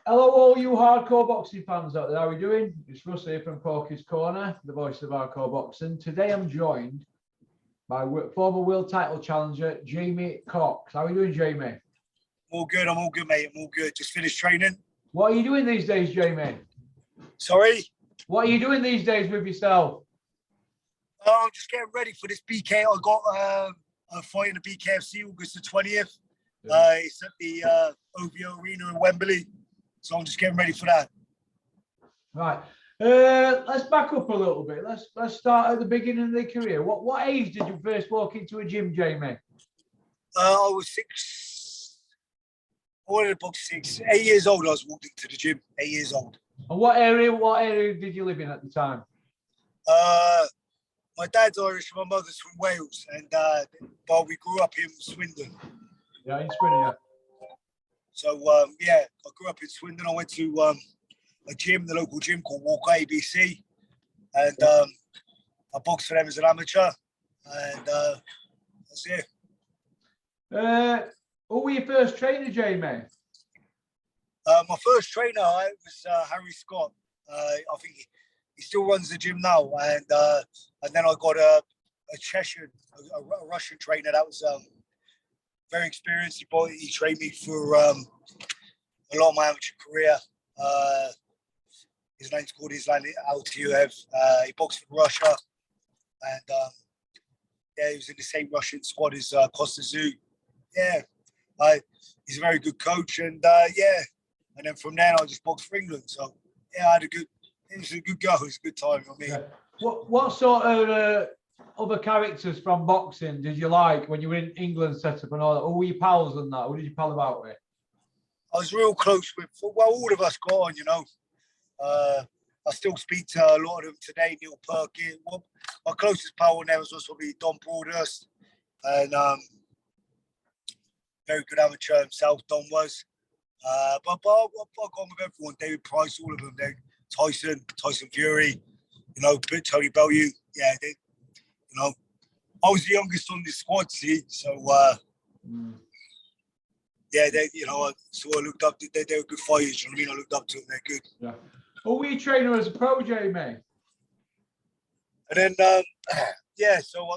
Hello, all you hardcore boxing fans out there. How are we doing? It's Russ here from Porky's Corner, the voice of hardcore boxing. Today I'm joined by former world title challenger Jamie Cox. How are you doing, Jamie? I'm all good, mate. I'm all good. Just finished training. What are you doing these days, Jamie? Sorry? What are you doing these days with yourself? Oh, I'm just getting ready for this BK. I got a fight in the BKFC August the 20th. Yeah. It's at the OVO Arena in Wembley. So I'm just getting ready for that. Right. Let's back up a little bit. Let's start at the beginning of the career. What age did you first walk into a gym, Jamie? I was 8 years old. I was walking to the gym. 8 years old. And what area did you live in at the time? My dad's Irish, my mother's from Wales, and but we grew up in Swindon. Yeah, in Swindon, yeah. So yeah, I grew up in Swindon. I went to a gym, the local gym called Walker ABC, and I boxed for them as an amateur, and that's it. Who were your first trainer, Jamie? My first trainer was Harry Scott. I think he still runs the gym now, and then I got a Chechen, a Russian trainer that was very experienced. He trained me for a lot of my amateur career. His name's called Islam Altiev. He boxed for Russia, and yeah, he was in the same Russian squad as Costa Zoo. Yeah, he's a very good coach, and yeah. And then from then I just boxed for England. So yeah, it was a good go. It was a good time for me. Yeah. What sort of other characters from boxing did you like when you were in England setup and all that? Who were your pals and that? Who did you pal about with? I was real close with, well, all of us got on, you know. I still speak to a lot of them today, Neil Perkins. Well, my closest pal there was probably Don Broadhurst. And very good amateur himself, Don was. But I got on with everyone, David Price, all of them. Tyson Fury, you know, Tony Bellew. Yeah, you know, I was the youngest on the squad, see, so yeah, you know, so I looked up. They were good fighters. You know what I mean? I looked up to them. They're good. Yeah. Who were you trainer as a pro, Jamie? And then yeah, so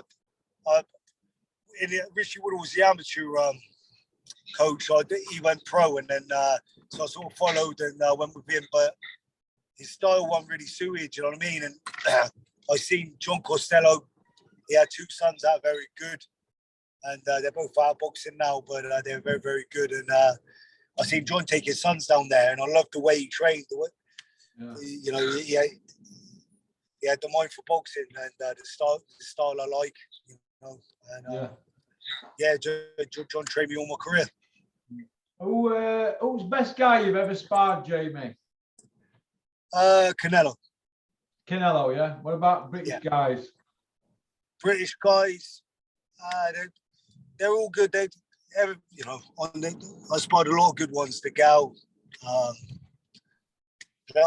Richie Woodall was the amateur coach. So he went pro, and then so I sort of followed and went with him, but his style wasn't really suited, you know what I mean? And I seen John Costello. He had two sons that are very good, and they're both out boxing now, but they're very, very good. And I seen John take his sons down there, and I loved the way he trained. Yeah. You know, he had the mind for boxing, and the style I like, you know. And yeah, John trained me all my career. Who's the best guy you've ever sparred, Jamie? Canelo. Canelo, yeah. What about British guys? British guys, they're all good. You know, I sparred a lot of good ones. The Gal, I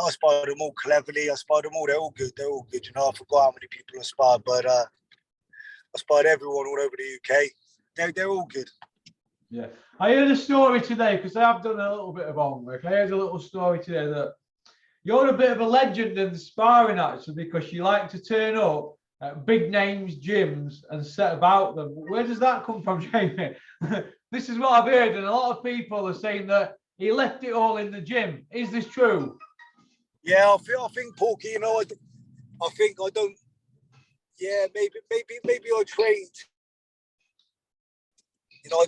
sparred them all cleverly. I sparred them all. They're all good. They're all good. You know, I forgot how many people I sparred, but I sparred everyone all over the UK. They're all good. Yeah, I heard a story today because I have done a little bit of homework. I heard a little story today that you're a bit of a legend in the sparring actually because you like to turn up at big names gyms and set about them. Where does that come from, Jamie? This is what I've heard, and a lot of people are saying that he left it all in the gym. Is this true? Yeah, I think Porky. You know, I think I don't. Yeah, maybe I trained. You know,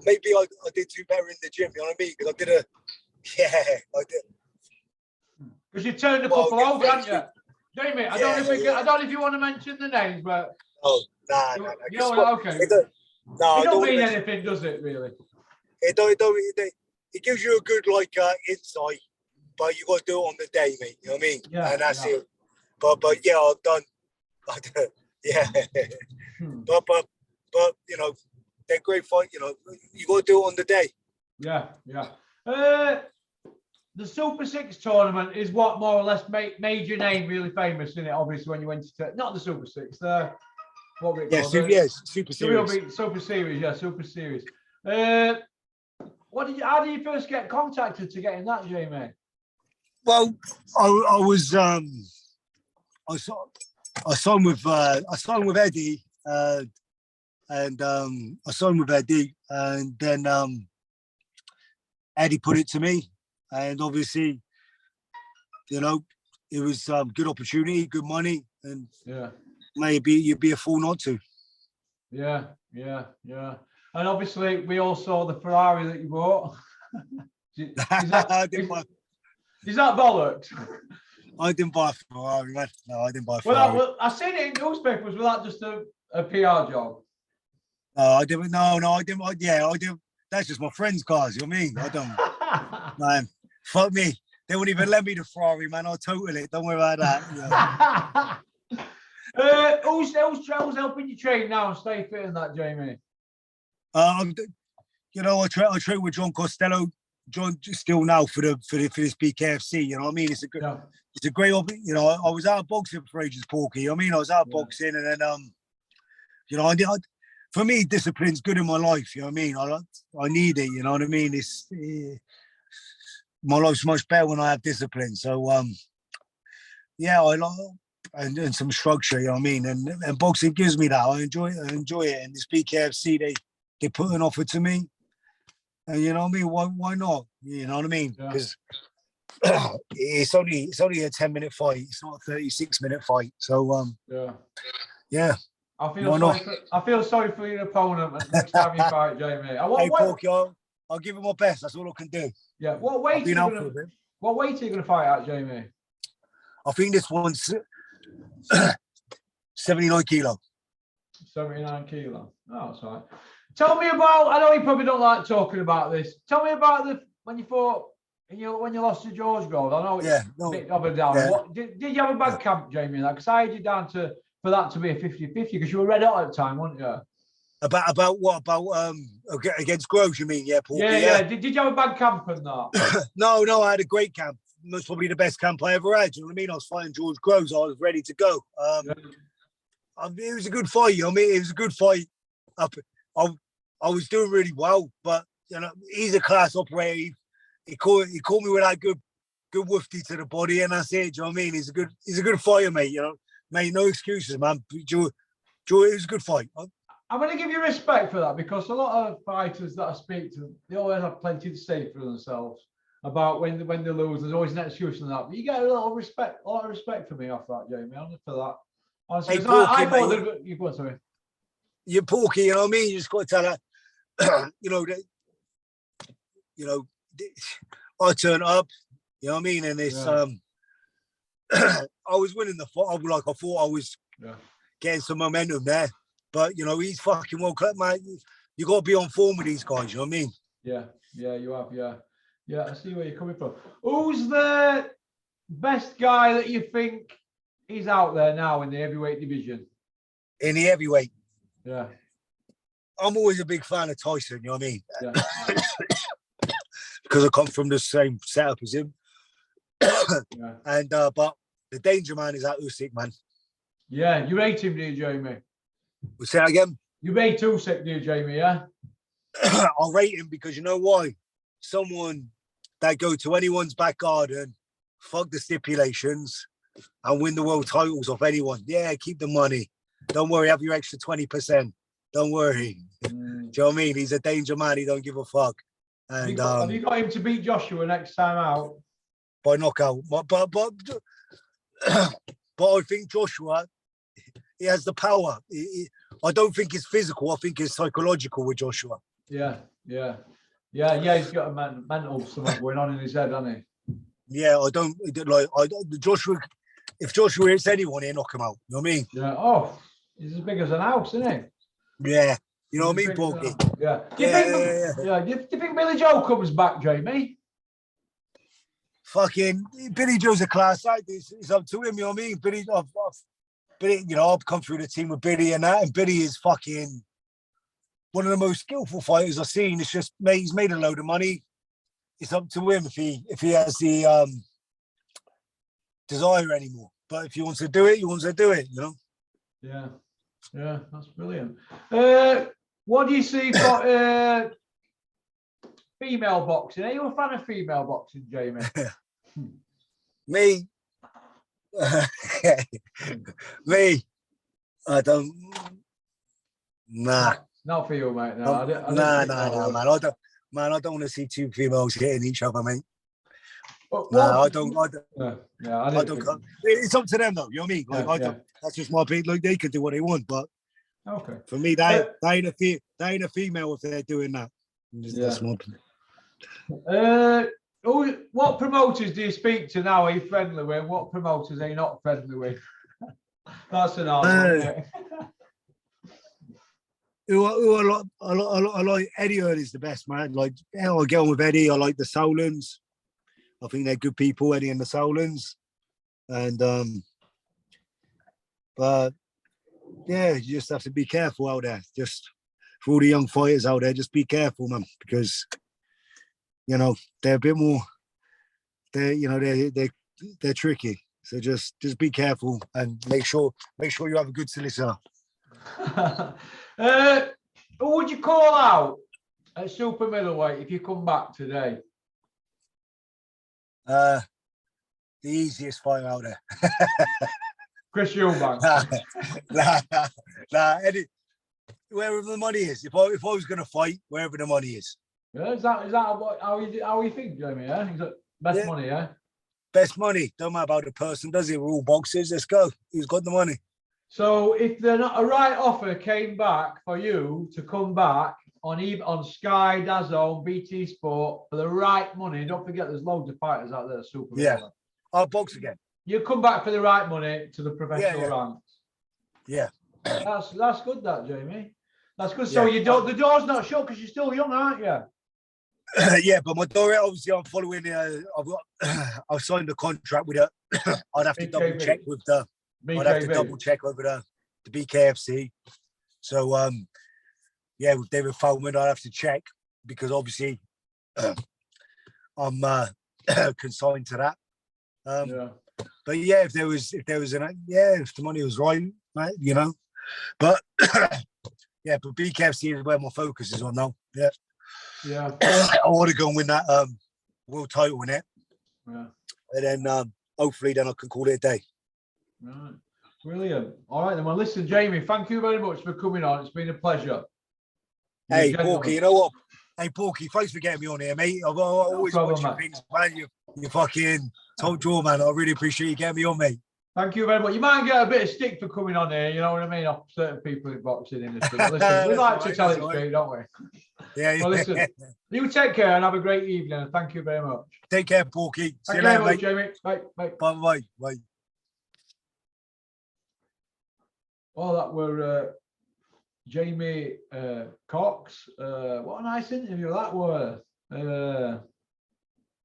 maybe I did do better in the gym. You know what I mean? Because I did I did. Because you turned a couple over, haven't you? Jamie, I don't know if you want to mention the names, but oh, nah. You know, okay. It don't mean anything, does it? Really? It gives you a good insight, but you got to do it on the day, mate. You know what I mean? Yeah. And that's it. But yeah, I've done. Yeah. But you know, they're great fight. You know, you got to do it on the day. Yeah. The Super 6 tournament is what more or less made your name really famous, isn't it? Obviously, when you went to not the Super 6, what we call Super Series. Super Series, yeah, Super Series. How did you first get contacted to get in that, Jamie? Well, I was I signed with Eddie, and I signed with Eddie, and then Eddie put it to me, and obviously, you know, it was good opportunity, good money, and Yeah. maybe you'd be a fool not to. Yeah. And obviously, we all saw the Ferrari that you bought. is, that, is that bollocks? I didn't buy a Ferrari, man. No, I didn't buy a Ferrari. Well, I seen it in newspapers. Was that just a PR job? I didn't. No, I didn't. I didn't. That's just my friend's cars. You know what I mean? I don't. Man, fuck me. They wouldn't even let me the Ferrari, man. I'll total it. Don't worry about that. Yeah. Who's helping you train now and stay fit in that, Jamie? You know, I train with John Costello. John still now for this BKFC. You know what I mean? It's a great. You know, I was out of boxing for ages, Porky. You know what I mean? I was out of boxing, and then you know, for me, discipline's good in my life. You know what I mean? I need it. You know what I mean? My life's much better when I have discipline. So yeah, I like and some structure. You know what I mean? And boxing gives me that. I enjoy it. And this BKFC, they put an offer to me. And you know what I mean? Why not? You know what I mean? Because it's only a 10-minute fight. It's not a 36-minute fight. So yeah. I feel sorry for your opponent next time you fight, Jamie. Hey, Porky, I'll give it my best. That's all I can do. Yeah. What weight are you going to fight at, Jamie? I think this one's 79 kilo. 79 kilo. Oh, that's right. Tell me about. I know you probably don't like talking about this. Tell me about when you fought and when you lost to George Gold. I know it's a bit up and down. Yeah. Did you have a bad camp, Jamie? Because I had you down for that to be a 50-50 because you were red hot at the time, weren't you? About what? About against Groves, you mean? Yeah, Paul. Yeah. Did you have a bad camp in that? No, I had a great camp. Most probably the best camp I ever had. You know what I mean? I was fighting George Groves. I was ready to go. It was a good fight. You know what I mean? It was a good fight. I was doing really well, but you know, he's a class operator. He caught me with that good woofy to the body, and that's it. Do you know what I mean? He's a good fighter, mate. You know, mate, no excuses, man. It was a good fight. I'm going to give you respect for that because a lot of fighters that I speak to, they always have plenty to say for themselves about when they lose. There's always an excuse for that. But you get a lot of respect for me off that, Jamie. Honestly, for that. Honestly, hey, Porky, you go on, sorry. You're Porky, you know what I mean? You just got to tell her, I turn up, you know what I mean? And it's I was winning the fight. I thought I was getting some momentum there. But you know, he's fucking well clapped, man. You got to be on form with these guys, you know what I mean? Yeah, you have, yeah. I see where you're coming from. Who's the best guy that you think is out there now in the heavyweight division? In the heavyweight? Yeah. I'm always a big fan of Tyson, you know what I mean? Yeah. Because I come from the same setup as him. And but the danger man is that Usyk, man. Yeah, you rate him, do you, Jamie? We'll say that again. You rate Usyk, do you, Jamie? Yeah. I'll rate him because you know why? Someone that go to anyone's back garden, fuck the stipulations, and win the world titles off anyone. Yeah, keep the money. Don't worry, have your extra 20%. Don't worry. Do you know what I mean? He's a danger man. He don't give a fuck. And have you got him to beat Joshua next time out? By knockout. But I think Joshua, he has the power. I don't think it's physical. I think it's psychological with Joshua. Yeah. He's got a mental something going on in his head, hasn't he? Yeah, Joshua. If Joshua hits anyone, he'll knock him out. You know what I mean? Yeah. Oh, he's as big as an house, isn't he? Yeah. You know what I mean, Porky? Yeah. Do you think Billy Joe comes back, Jamie? Fucking Billy Joe's a class act. It's up to him. You know what I mean? Billy, I've come through the team with Billy and that, and Billy is fucking one of the most skillful fighters I've seen. It's just, mate, he's made a load of money. It's up to him if he has the desire anymore. But if he wants to do it, he wants to do it, you know? Yeah, that's brilliant. What do you see for female boxing. Are you a fan of female boxing, Jamie? Me, me, I don't. Nah, Not for you, mate. No, I didn't nah, think that would. man. I don't want to see two females hitting each other, mate. But Nah, I don't. Yeah, I I didn't don't. think. It's up to them, though. You know what I mean? Like, Yeah, I don't. That's just my opinion. Like, they can do what they want, but Okay. for me, they ain't a female if they're doing that. That's my opinion. What promoters do you speak to now? Are you friendly with? What promoters are you not friendly with? That's an hard one. I like Eddie Earl is the best, man. Like, I get on with Eddie. I like the Solans. I think they're good people, Eddie and the Solans. And but yeah, you just have to be careful out there. Just for all the young fighters out there, just be careful, man, because they're a bit more. They're tricky. So just be careful and make sure you have a good solicitor. Who would you call out at super middleweight if you come back today? The easiest fight out there. Chris Eubank. Nah, Eddie, wherever the money is. If I was going to fight, wherever the money is. Yeah, is that how you think, Jamie? Yeah, is it best money? Yeah, best money. Don't matter about the person, does it? We're all boxers. Let's go. Who's got the money? So if a right offer came back for you to come back on Sky, DAZN, BT Sport for the right money, don't forget there's loads of fighters out there super. Yeah, I'll box again. You come back for the right money to the professional ranks. Yeah, that's good, that Jamie. That's good. So the door's not shut because you're still young, aren't you? Yeah, but my door, obviously, I'm following. I've signed a contract with her. I'd have to double check with the. BKB. I'd have to double check over the BKFC. So yeah, with David Feldman, I'd have to check because obviously I'm consigned to that. But yeah, if the money was right, but yeah, but BKFC is where my focus is on now. Yeah. Yeah. I want to go and win that world title in it. Yeah. And then hopefully then I can call it a day. Right. Brilliant. All right then. Well, listen, Jamie, thank you very much for coming on. It's been a pleasure. Hey, Porky, you know what? Hey, Porky, thanks for getting me on here, mate. I've always watched your things, man. You fucking top drawer, man. I really appreciate you getting me on, mate. Thank you very much. You might get a bit of stick for coming on here, you know what I mean, off certain people in boxing industry. But listen, we like to tell it straight, don't we? Yeah. Well, listen, you take care and have a great evening. And thank you very much. Take care, Porky. See you later, mate. Jamie. Bye. Bye. Well, that were Jamie Cox. What a nice interview that was.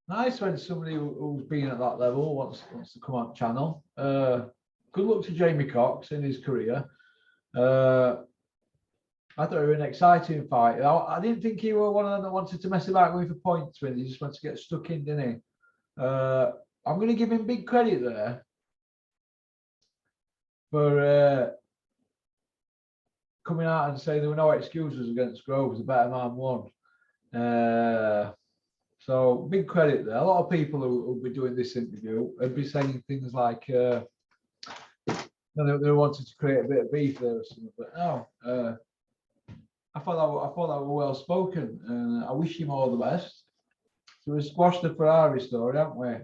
Nice when somebody who's been at that level wants to come on channel. Good luck to Jamie Cox in his career. I thought it was an exciting fight. I didn't think he was one of them that wanted to mess about with the points when he just wanted to get stuck in, didn't he? I'm going to give him big credit there for coming out and saying there were no excuses against Groves. The better man won. So big credit there. A lot of people who will be doing this interview would be saying things like they wanted to create a bit of beef there or something. But no, I thought that were well spoken, and I wish him all the best. So we squashed the Ferrari story, haven't we?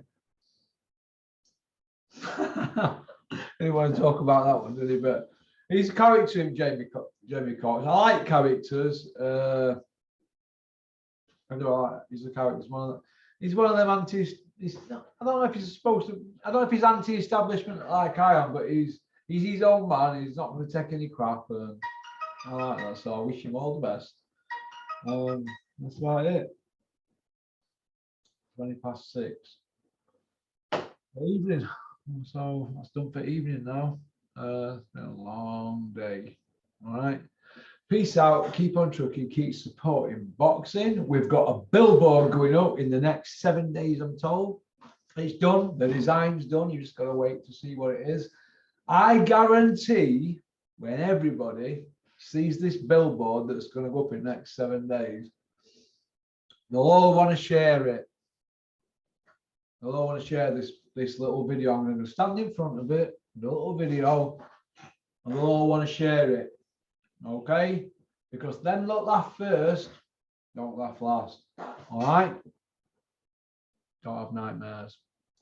Didn't want to talk about that one, did he? But he's a character in Jamie Cox. I like characters. He's a character. He's one of them anti. I don't know if he's supposed to. I don't know if he's anti-establishment like I am, but he's his own man. He's not going to take any crap. And I like that. So I wish him all the best. That's about it. 6:20. Evening. So that's done for evening now. It's been a long day. All right. Peace out. Keep on trucking. Keep supporting boxing. We've got a billboard going up in the next 7 days, I'm told. It's done. The design's done. You just got to wait to see what it is. I guarantee when everybody sees this billboard that's going to go up in the next 7 days, They'll all want to share it. They'll all want to share this little video. I'm going to stand in front of it, the little video, and they'll all want to share it. Okay? Because then look, laugh first, don't laugh last. All right? Don't have nightmares.